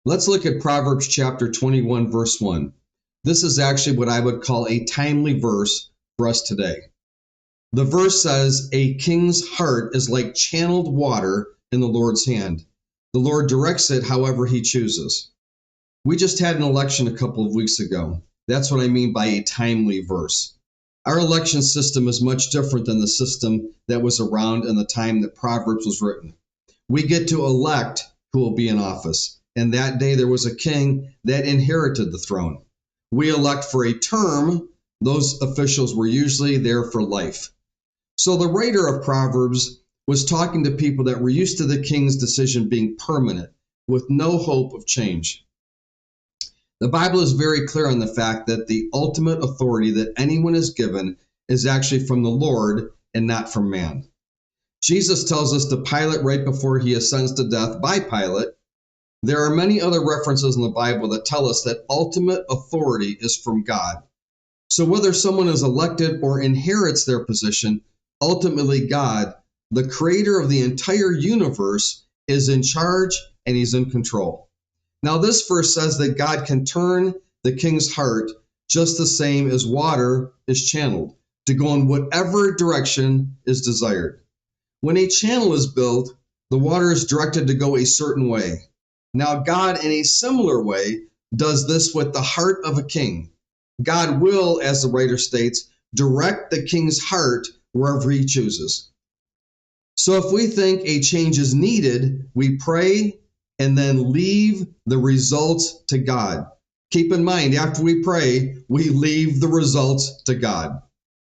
Let's look at Proverbs chapter 21, verse 1. This is actually what I would call a timely verse for us today. The verse says, "A king's heart is like channeled water in the Lord's hand. The Lord directs it however he chooses." We just had an election a couple of weeks ago. That's what I mean by a timely verse. Our election system is much different than the system that was around in the time that Proverbs was written. We get to elect who will be in office. And that day there was a king that inherited the throne. We elect for a term. Those officials were usually there for life. So the writer of Proverbs was talking to people that were used to the king's decision being permanent, with no hope of change. The Bible is very clear on the fact that the ultimate authority that anyone is given is actually from the Lord and not from man. Jesus tells us to Pilate right before he ascends to death by Pilate. There are many other references in the Bible that tell us that ultimate authority is from God. So whether someone is elected or inherits their position, ultimately God, the creator of the entire universe, is in charge and he's in control. Now this verse says that God can turn the king's heart just the same as water is channeled to go in whatever direction is desired. When a channel is built, the water is directed to go a certain way. Now, God, in a similar way, does this with the heart of a king. God will, as the writer states, direct the king's heart wherever he chooses. So if we think a change is needed, we pray and then leave the results to God. Keep in mind, after we pray, we leave the results to God.